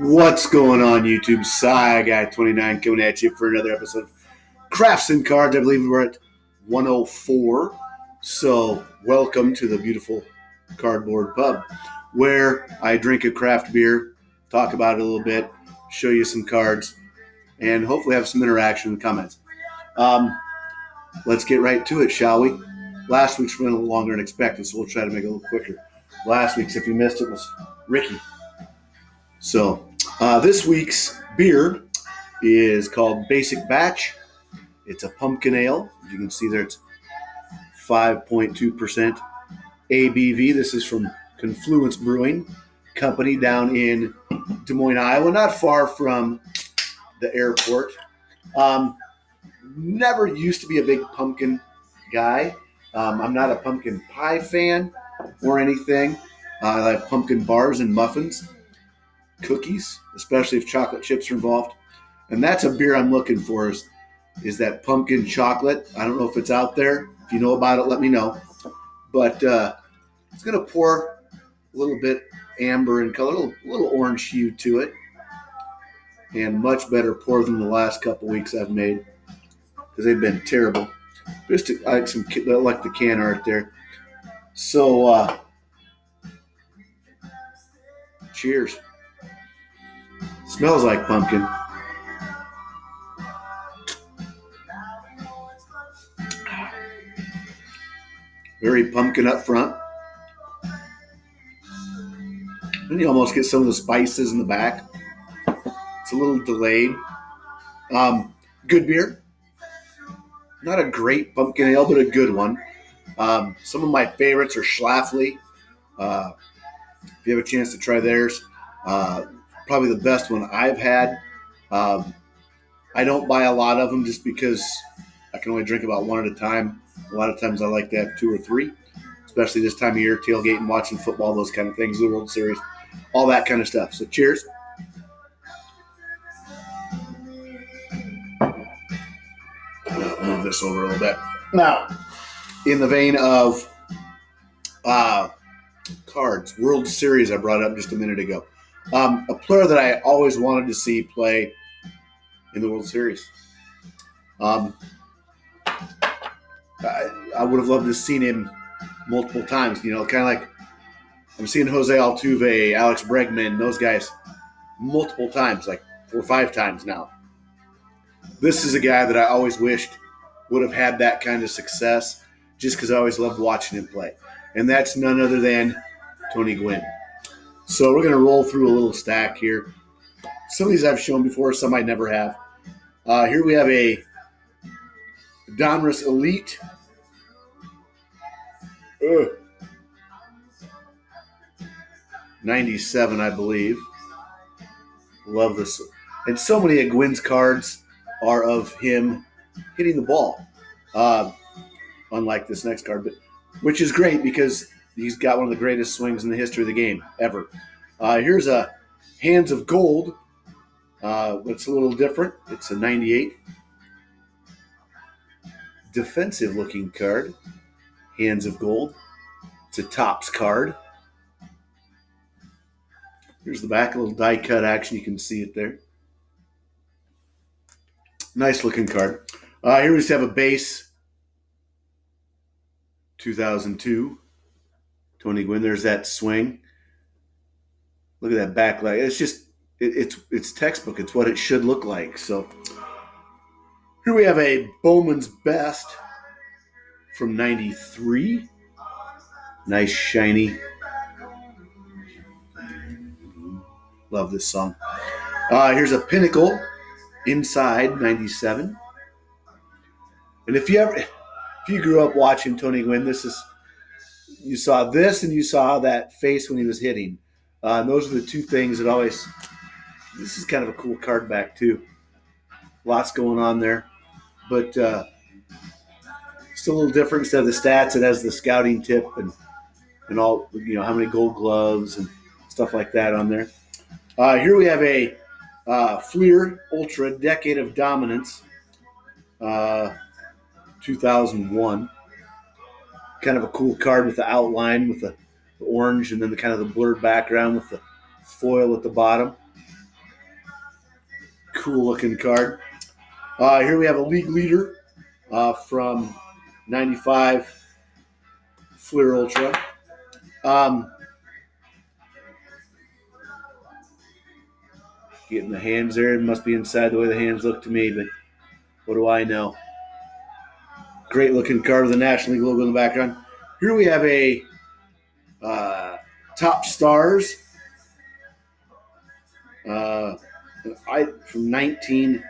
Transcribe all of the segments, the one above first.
What's going on, YouTube? Cy Guy 29 coming at you for another episode of Crafts and Cards. I believe we're at 104. So, welcome to the beautiful Cardboard Pub, where I drink a craft beer, talk about it a little bit, show you some cards, and hopefully have some interaction in the comments. Let's get right to it, shall we? Last week's went a little longer than expected, so we'll try to make it a little quicker. Last week's, if you missed it, was Ricky. So, this week's beer is called Basic Batch. It's a pumpkin ale. As you can see there, it's 5.2% ABV. This is from Confluence Brewing Company down in Des Moines, Iowa, not far from the airport. Never used to be a big pumpkin guy. I'm not a pumpkin pie fan or anything. I like pumpkin bars and muffins. Cookies, especially if chocolate chips are involved. And that's a beer I'm looking for is that pumpkin chocolate. I don't know if it's out there. If you know about it, let me know. But it's going to pour a little bit amber in color, a little orange hue to it. And much better pour than the last couple weeks I've made because they've been terrible. I like the can art there. So, cheers. Smells like pumpkin. Very pumpkin up front. And you almost get some of the spices in the back. It's a little delayed. Good beer. Not a great pumpkin ale, but a good one. Some of my favorites are Schlafly. If you have a chance to try theirs, probably the best one I've had. I don't buy a lot of them just because I can only drink about one at a time. A lot of times I like to have two or three, especially this time of year, tailgating, watching football, those kind of things, the World Series, all that kind of stuff. So cheers. I'll move this over a little bit. Now, in the vein of cards, World Series I brought up just a minute ago. A player that I always wanted to see play in the World Series. I would have loved to have seen him multiple times. You know, kind of like I'm seeing Jose Altuve, Alex Bregman, those guys multiple times, like 4 or 5 times now. This is a guy that I always wished would have had that kind of success just because I always loved watching him play. And that's none other than Tony Gwynn. So we're going to roll through a little stack here. Some of these I've shown before, some I never have. Here we have a Donruss Elite. 97, I believe. Love this. And so many of Gwynn's cards are of him hitting the ball. Unlike this next card, which is great because he's got one of the greatest swings in the history of the game ever. Here's a Hands of Gold. It's a little different. It's a 98. Defensive-looking card. Hands of Gold. It's a Topps card. Here's the back, a little die-cut action. You can see it there. Nice-looking card. Here we just have a base 2002. Tony Gwynn, there's that swing. Look at that back leg. It's just, it's textbook. It's what it should look like. So here we have a Bowman's Best from 93. Nice, shiny. Love this song. Here's a Pinnacle Inside 97. And if you grew up watching Tony Gwynn, you saw this and you saw that face when he was hitting. Those are the two things that always. This is kind of a cool card back too. Lots going on there, but still a little different. Instead of the stats, it has the scouting tip and all. You know how many Gold Gloves and stuff like that on there. Here we have a Fleer Ultra Decade of Dominance, 2001. Kind of a cool card with the outline with the orange and then the kind of the blurred background with the foil at the bottom. cool looking card. Here we have a league leader from 95 Fleer Ultra. Getting the hands there. It must be inside the way the hands look to me, but what do I know? Great looking card with the National League logo in the background. Here we have a Top Stars from 19.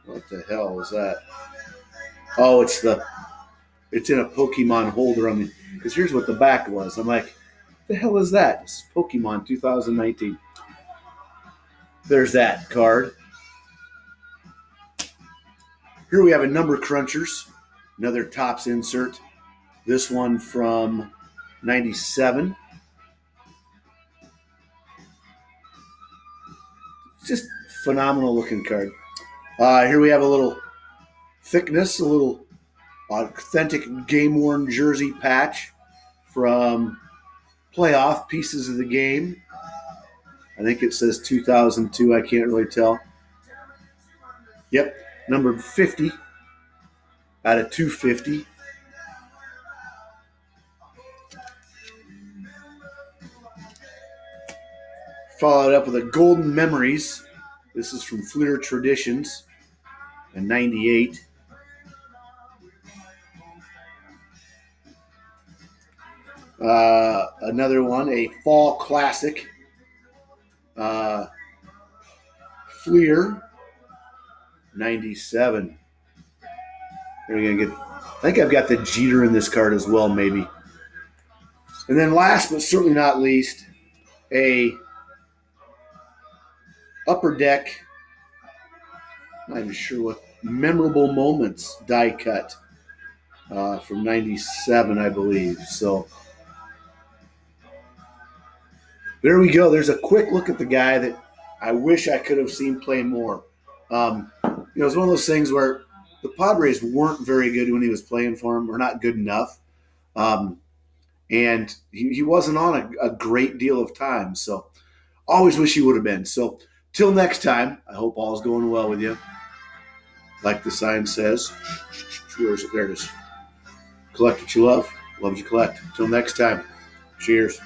What the hell is that? Oh, it's in a Pokemon holder on the. Because here's what the back was. I'm like, the hell is that? This is Pokemon 2019. There's that card. Here we have a number crunchers, another Topps insert. This one from 97. Just phenomenal looking card. Here we have a little thickness, a little authentic game-worn jersey patch from playoff pieces of the game. I think it says 2002. I can't really tell. Yep, number 50 out of 250. Followed up with a Golden Memories. This is from Fleer Traditions in 98. Another one, a Fall Classic. Fleer 97. I think I've got the Jeter in this card as well, maybe. And then last but certainly not least, a Upper Deck, not even sure what, Memorable Moments die cut from 97, I believe. So there we go. There's a quick look at the guy that I wish I could have seen play more. It's one of those things where the Padres weren't very good when he was playing for him, or not good enough. And he wasn't on a great deal of time. So always wish he would have been. So till next time, I hope all's going well with you. Like the sign says. Where is it? There it is. Collect what you love. Love what you collect. Till next time. Cheers.